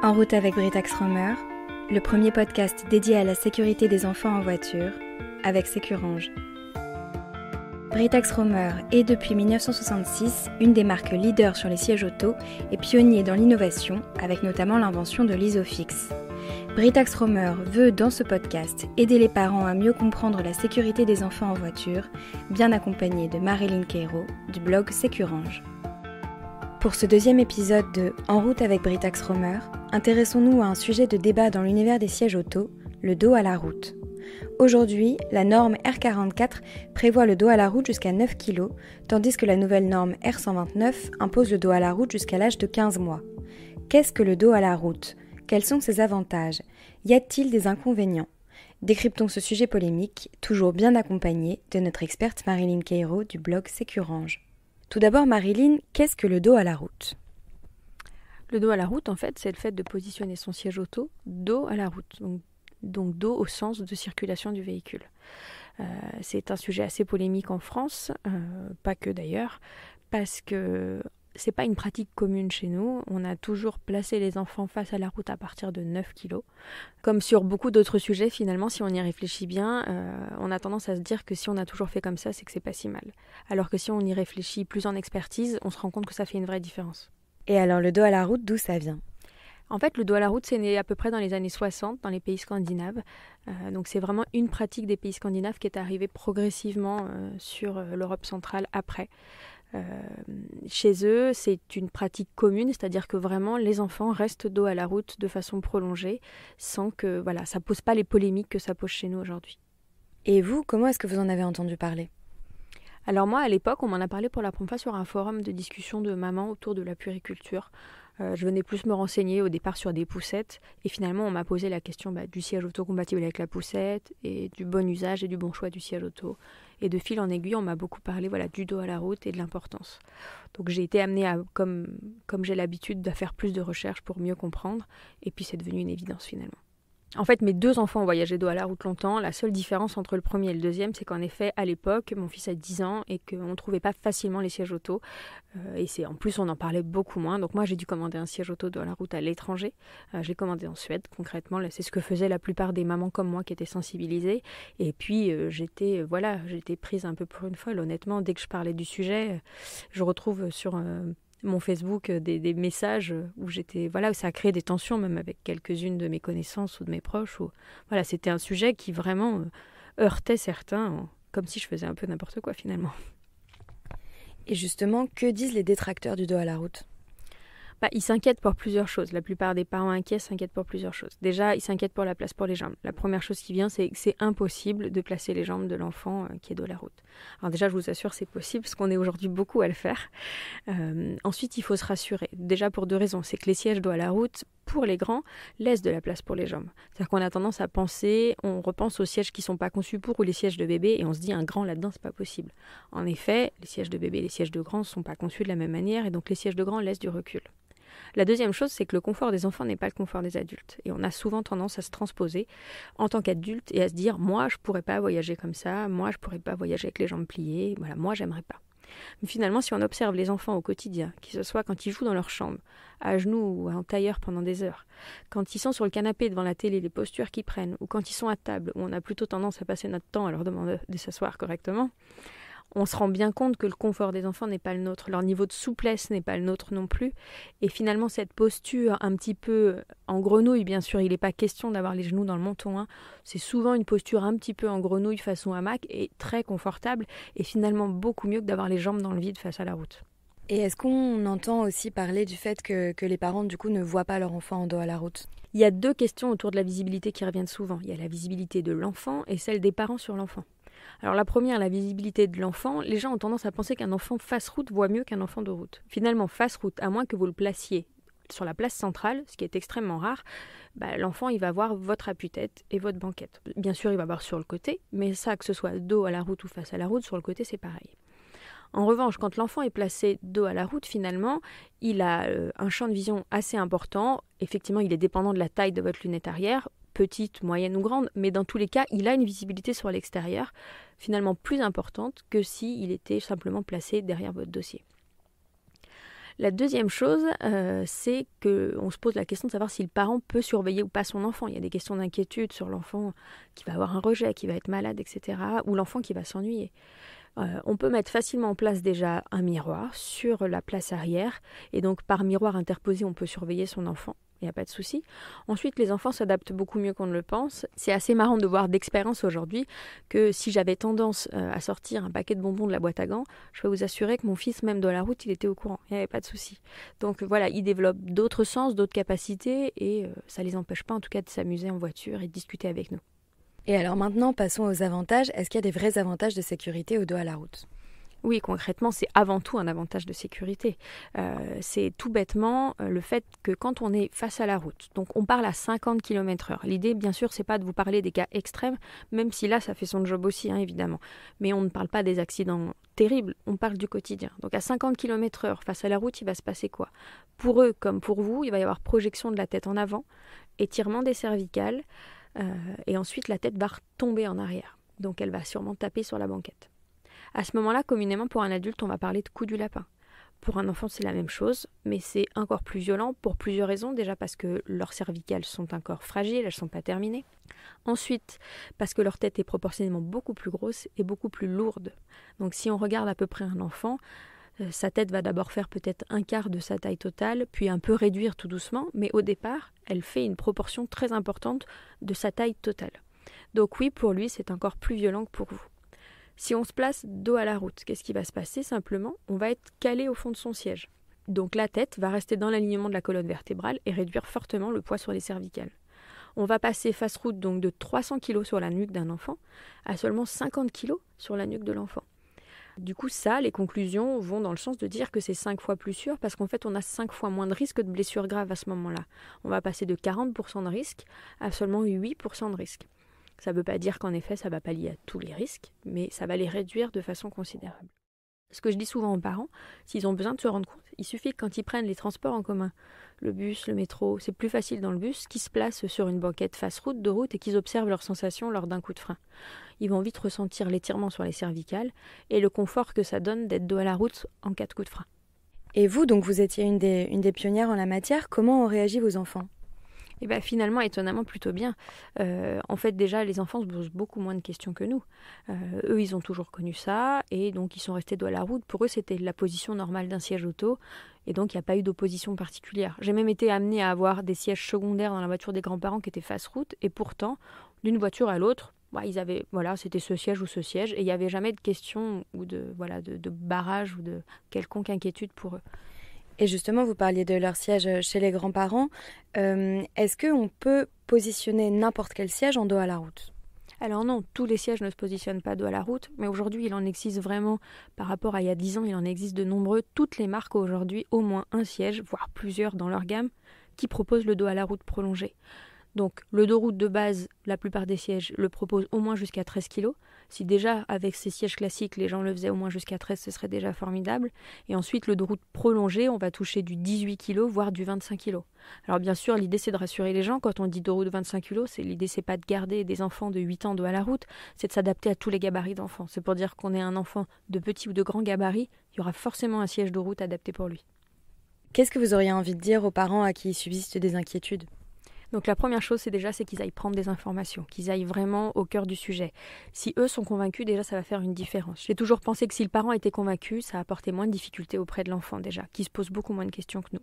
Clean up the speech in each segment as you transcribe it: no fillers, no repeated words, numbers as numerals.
En route avec Britax Romer, le premier podcast dédié à la sécurité des enfants en voiture, avec Sécurange. Britax Romer est depuis 1966 une des marques leaders sur les sièges auto et pionnier dans l'innovation, avec notamment l'invention de l'Isofix. Britax Romer veut, dans ce podcast, aider les parents à mieux comprendre la sécurité des enfants en voiture, bien accompagné de Marilyn Queiro du blog Sécurange. Pour ce deuxième épisode de En route avec Britax Romer, intéressons-nous à un sujet de débat dans l'univers des sièges auto, le dos à la route. Aujourd'hui, la norme R44 prévoit le dos à la route jusqu'à 9 kg, tandis que la nouvelle norme R129 impose le dos à la route jusqu'à l'âge de 15 mois. Qu'est-ce que le dos à la route ? Quels sont ses avantages ? Y a-t-il des inconvénients ? Décryptons ce sujet polémique, toujours bien accompagné de notre experte Marilyn Queiro du blog Sécurange. Tout d'abord, Marilyn, qu'est-ce que le dos à la route ? Le dos à la route, en fait, c'est le fait de positionner son siège auto dos à la route, donc dos au sens de circulation du véhicule. C'est un sujet assez polémique en France, pas que d'ailleurs, parce que c'est pas une pratique commune chez nous. On a toujours placé les enfants face à la route à partir de 9 kg. Comme sur beaucoup d'autres sujets, finalement, si on y réfléchit bien, on a tendance à se dire que si on a toujours fait comme ça, c'est que c'est pas si mal. Alors que si on y réfléchit plus en expertise, on se rend compte que ça fait une vraie différence. Et alors, le dos à la route, d'où ça vient ? En fait, le dos à la route, c'est né à peu près dans les années 60 dans les pays scandinaves. Donc c'est vraiment une pratique des pays scandinaves qui est arrivée progressivement sur l'Europe centrale après. Chez eux, c'est une pratique commune, c'est-à-dire que vraiment les enfants restent dos à la route de façon prolongée, sans que ça pose pas les polémiques que ça pose chez nous aujourd'hui. Et vous, comment est-ce que vous en avez entendu parler ? Alors moi, à l'époque, on m'en a parlé pour la première fois sur un forum de discussion de mamans autour de la puériculture. Je venais plus me renseigner au départ sur des poussettes et finalement on m'a posé la question du siège auto compatible avec la poussette et du bon usage et du bon choix du siège auto. Et de fil en aiguille, on m'a beaucoup parlé du dos à la route et de l'importance. Donc j'ai été amenée à, comme j'ai l'habitude, à faire plus de recherches pour mieux comprendre et puis c'est devenu une évidence finalement. En fait, mes deux enfants ont voyagé dos à la route longtemps. La seule différence entre le premier et le deuxième, c'est qu'en effet, à l'époque, mon fils a 10 ans et qu'on ne trouvait pas facilement les sièges auto. En plus, on en parlait beaucoup moins. Donc moi, j'ai dû commander un siège auto dos à la route à l'étranger. Je l'ai commandé en Suède, concrètement. Là, c'est ce que faisaient la plupart des mamans comme moi qui étaient sensibilisées. Et puis, j'étais prise un peu pour une folle. Honnêtement, dès que je parlais du sujet, je retrouve sur mon Facebook des messages où ça a créé des tensions même avec quelques-unes de mes connaissances ou de mes proches où c'était un sujet qui vraiment heurtait certains comme si je faisais un peu n'importe quoi finalement. Et justement, que disent les détracteurs du dos à la route ? Ils s'inquiètent pour plusieurs choses. La plupart des parents inquiets s'inquiètent pour plusieurs choses. Déjà, ils s'inquiètent pour la place pour les jambes. La première chose qui vient, c'est que c'est impossible de placer les jambes de l'enfant qui est dos à la route. Alors déjà, je vous assure, c'est possible parce qu'on est aujourd'hui beaucoup à le faire. Ensuite, il faut se rassurer. Déjà pour deux raisons. C'est que les sièges dos à la route, pour les grands, laissent de la place pour les jambes. C'est-à-dire qu'on a tendance à penser, on repense aux sièges qui ne sont pas conçus pour ou les sièges de bébé et on se dit un grand là-dedans, c'est pas possible. En effet, les sièges de bébé et les sièges de grands ne sont pas conçus de la même manière et donc les sièges de grands laissent du recul. La deuxième chose, c'est que le confort des enfants n'est pas le confort des adultes. Et on a souvent tendance à se transposer en tant qu'adulte et à se dire « moi, je ne pourrais pas voyager comme ça, moi, je ne pourrais pas voyager avec les jambes pliées, moi, j'aimerais pas ». Mais finalement, si on observe les enfants au quotidien, que ce soit quand ils jouent dans leur chambre, à genoux ou en tailleur pendant des heures, quand ils sont sur le canapé devant la télé, les postures qu'ils prennent, ou quand ils sont à table, où on a plutôt tendance à passer notre temps à leur demander de s'asseoir correctement, on se rend bien compte que le confort des enfants n'est pas le nôtre, leur niveau de souplesse n'est pas le nôtre non plus. Et finalement, cette posture un petit peu en grenouille, bien sûr, il n'est pas question d'avoir les genoux dans le menton. C'est souvent une posture un petit peu en grenouille façon hamac et très confortable et finalement beaucoup mieux que d'avoir les jambes dans le vide face à la route. Et est-ce qu'on entend aussi parler du fait que les parents, du coup, ne voient pas leur enfant en dos à la route ? Il y a deux questions autour de la visibilité qui reviennent souvent. Il y a la visibilité de l'enfant et celle des parents sur l'enfant. Alors la première, la visibilité de l'enfant, les gens ont tendance à penser qu'un enfant face route voit mieux qu'un enfant de route. Finalement, face route, à moins que vous le placiez sur la place centrale, ce qui est extrêmement rare, l'enfant il va voir votre appuie-tête et votre banquette. Bien sûr, il va voir sur le côté, mais ça, que ce soit dos à la route ou face à la route, sur le côté, c'est pareil. En revanche, quand l'enfant est placé dos à la route, finalement, il a un champ de vision assez important. Effectivement, il est dépendant de la taille de votre lunette arrière, petite, moyenne ou grande, mais dans tous les cas, il a une visibilité sur l'extérieur, finalement plus importante que s'il était simplement placé derrière votre dossier. La deuxième chose, c'est qu'on se pose la question de savoir si le parent peut surveiller ou pas son enfant. Il y a des questions d'inquiétude sur l'enfant qui va avoir un rejet, qui va être malade, etc. ou l'enfant qui va s'ennuyer. On peut mettre facilement en place déjà un miroir sur la place arrière et donc par miroir interposé, on peut surveiller son enfant. Il n'y a pas de souci. Ensuite, les enfants s'adaptent beaucoup mieux qu'on ne le pense. C'est assez marrant de voir d'expérience aujourd'hui que si j'avais tendance à sortir un paquet de bonbons de la boîte à gants, je peux vous assurer que mon fils, même dans la route, il était au courant. Il n'y avait pas de souci. Donc voilà, ils développent d'autres sens, d'autres capacités et ça ne les empêche pas en tout cas de s'amuser en voiture et de discuter avec nous. Et alors maintenant, passons aux avantages. Est-ce qu'il y a des vrais avantages de sécurité au dos à la route ? Oui, concrètement, c'est avant tout un avantage de sécurité. C'est tout bêtement le fait que quand on est face à la route, donc on parle à 50 km/h. L'idée, bien sûr, c'est pas de vous parler des cas extrêmes, même si là, ça fait son job aussi, hein, évidemment. Mais on ne parle pas des accidents terribles, on parle du quotidien. Donc à 50 km/h, face à la route, il va se passer quoi ? Pour eux comme pour vous, il va y avoir projection de la tête en avant, étirement des cervicales, et ensuite la tête va retomber en arrière. Donc elle va sûrement taper sur la banquette. À ce moment-là, communément pour un adulte, on va parler de coup du lapin. Pour un enfant, c'est la même chose, mais c'est encore plus violent pour plusieurs raisons. Déjà parce que leurs cervicales sont encore fragiles, elles ne sont pas terminées. Ensuite, parce que leur tête est proportionnellement beaucoup plus grosse et beaucoup plus lourde. Donc si on regarde à peu près un enfant, sa tête va d'abord faire peut-être un quart de sa taille totale, puis un peu réduire tout doucement, mais au départ, elle fait une proportion très importante de sa taille totale. Donc oui, pour lui, c'est encore plus violent que pour vous. Si on se place dos à la route, qu'est-ce qui va se passer simplement ? On va être calé au fond de son siège. Donc la tête va rester dans l'alignement de la colonne vertébrale et réduire fortement le poids sur les cervicales. On va passer face route donc de 300 kg sur la nuque d'un enfant à seulement 50 kg sur la nuque de l'enfant. Du coup, ça, les conclusions vont dans le sens de dire que c'est 5 fois plus sûr parce qu'en fait, on a 5 fois moins de risque de blessures graves à ce moment-là. On va passer de 40% de risque à seulement 8% de risque. Ça ne veut pas dire qu'en effet, ça ne va pas lier à tous les risques, mais ça va les réduire de façon considérable. Ce que je dis souvent aux parents, s'ils ont besoin de se rendre compte, il suffit que quand ils prennent les transports en commun, le bus, le métro, c'est plus facile dans le bus, qu'ils se placent sur une banquette face route, de route, et qu'ils observent leurs sensations lors d'un coup de frein. Ils vont vite ressentir l'étirement sur les cervicales et le confort que ça donne d'être dos à la route en cas de coup de frein. Et vous, donc vous étiez une des pionnières en la matière, comment ont réagi vos enfants ? Et bien finalement, étonnamment, plutôt bien. En fait, déjà, les enfants se posent beaucoup moins de questions que nous. Eux, ils ont toujours connu ça, et donc ils sont restés dos à la route. Pour eux, c'était la position normale d'un siège auto, et donc il n'y a pas eu d'opposition particulière. J'ai même été amenée à avoir des sièges secondaires dans la voiture des grands-parents qui étaient face route, et pourtant, d'une voiture à l'autre, ils avaient, c'était ce siège ou ce siège, et il n'y avait jamais de questions ou de barrage ou de quelconque inquiétude pour eux. Et justement, vous parliez de leur siège chez les grands-parents. Est-ce qu'on peut positionner n'importe quel siège en dos à la route ? Alors non, tous les sièges ne se positionnent pas dos à la route, mais aujourd'hui, il en existe vraiment, par rapport à il y a 10 ans, il en existe de nombreux. Toutes les marques aujourd'hui, au moins un siège, voire plusieurs dans leur gamme, qui proposent le dos à la route prolongé. Donc le dos route de base, la plupart des sièges le proposent au moins jusqu'à 13 kg. Si déjà avec ces sièges classiques, les gens le faisaient au moins jusqu'à 13, ce serait déjà formidable. Et ensuite le dos route prolongé, on va toucher du 18 kg, voire du 25 kg. Alors bien sûr, l'idée c'est de rassurer les gens. Quand on dit dos route 25 kg, l'idée c'est pas de garder des enfants de 8 ans dos à la route, c'est de s'adapter à tous les gabarits d'enfants. C'est pour dire qu'on ait un enfant de petit ou de grand gabarit, il y aura forcément un siège de route adapté pour lui. Qu'est-ce que vous auriez envie de dire aux parents à qui subsistent des inquiétudes ? Donc la première chose, c'est qu'ils aillent prendre des informations, qu'ils aillent vraiment au cœur du sujet. Si eux sont convaincus, déjà ça va faire une différence. J'ai toujours pensé que si le parent était convaincu, ça apportait moins de difficultés auprès de l'enfant déjà, qui se pose beaucoup moins de questions que nous.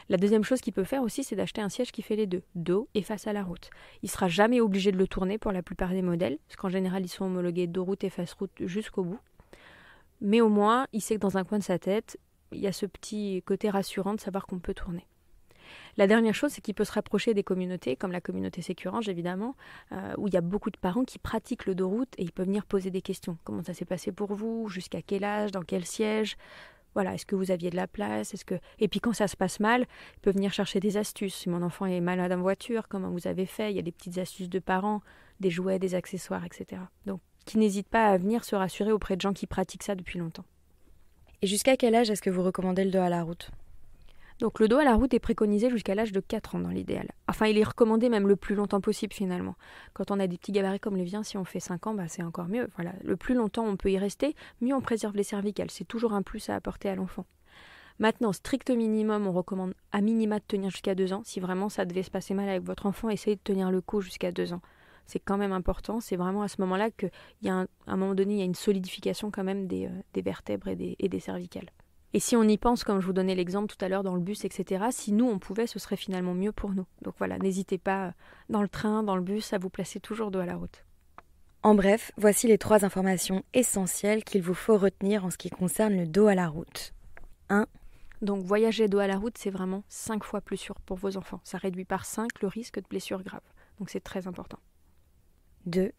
La deuxième chose qu'il peut faire aussi, c'est d'acheter un siège qui fait les deux, dos et face à la route. Il ne sera jamais obligé de le tourner pour la plupart des modèles, parce qu'en général ils sont homologués dos route et face route jusqu'au bout. Mais au moins, il sait que dans un coin de sa tête, il y a ce petit côté rassurant de savoir qu'on peut tourner. La dernière chose, c'est qu'il peut se rapprocher des communautés, comme la communauté Sécurange évidemment, où il y a beaucoup de parents qui pratiquent le dos route et ils peuvent venir poser des questions. Comment ça s'est passé pour vous ? Jusqu'à quel âge ? Dans quel siège ? Voilà, est-ce que vous aviez de la place ? Et puis quand ça se passe mal, ils peuvent venir chercher des astuces. Si mon enfant est malade en voiture, comment vous avez fait ? Il y a des petites astuces de parents, des jouets, des accessoires, etc. Donc, qui n'hésitent pas à venir se rassurer auprès de gens qui pratiquent ça depuis longtemps. Et jusqu'à quel âge est-ce que vous recommandez le dos à la route ? Donc le dos à la route est préconisé jusqu'à l'âge de 4 ans dans l'idéal. Enfin, il est recommandé même le plus longtemps possible finalement. Quand on a des petits gabarits comme les viens, si on fait 5 ans, c'est encore mieux. Voilà. Le plus longtemps on peut y rester, mieux on préserve les cervicales. C'est toujours un plus à apporter à l'enfant. Maintenant, strict minimum, on recommande à minima de tenir jusqu'à 2 ans. Si vraiment ça devait se passer mal avec votre enfant, essayez de tenir le coup jusqu'à 2 ans. C'est quand même important. C'est vraiment à ce moment-là qu'à un moment donné, il y a une solidification quand même des vertèbres et des cervicales. Et si on y pense, comme je vous donnais l'exemple tout à l'heure dans le bus, etc., si nous, on pouvait, ce serait finalement mieux pour nous. Donc voilà, n'hésitez pas dans le train, dans le bus, à vous placer toujours dos à la route. En bref, voici les 3 informations essentielles qu'il vous faut retenir en ce qui concerne le dos à la route. 1. Donc voyager dos à la route, c'est vraiment 5 fois plus sûr pour vos enfants. Ça réduit par 5 le risque de blessures graves. Donc c'est très important. 2.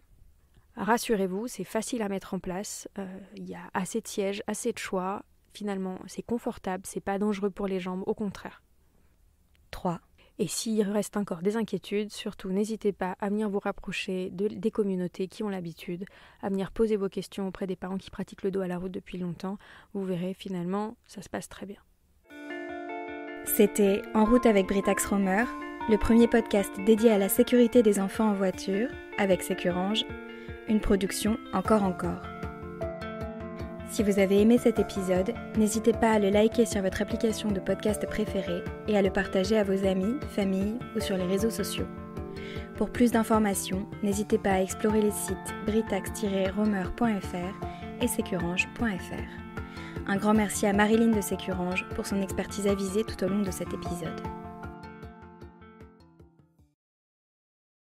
Rassurez-vous, c'est facile à mettre en place. Il y a assez de sièges, assez de choix. Finalement, c'est confortable, c'est pas dangereux pour les jambes, au contraire. 3. Et s'il reste encore des inquiétudes, surtout n'hésitez pas à venir vous rapprocher des communautés qui ont l'habitude, à venir poser vos questions auprès des parents qui pratiquent le dos à la route depuis longtemps. Vous verrez, finalement, ça se passe très bien. C'était En route avec Britax Romer, le premier podcast dédié à la sécurité des enfants en voiture, avec Sécurange, une production Encore. Si vous avez aimé cet épisode, n'hésitez pas à le liker sur votre application de podcast préférée et à le partager à vos amis, familles ou sur les réseaux sociaux. Pour plus d'informations, n'hésitez pas à explorer les sites britax-romer.fr et sécurange.fr. Un grand merci à Marilyn de Sécurange pour son expertise avisée tout au long de cet épisode.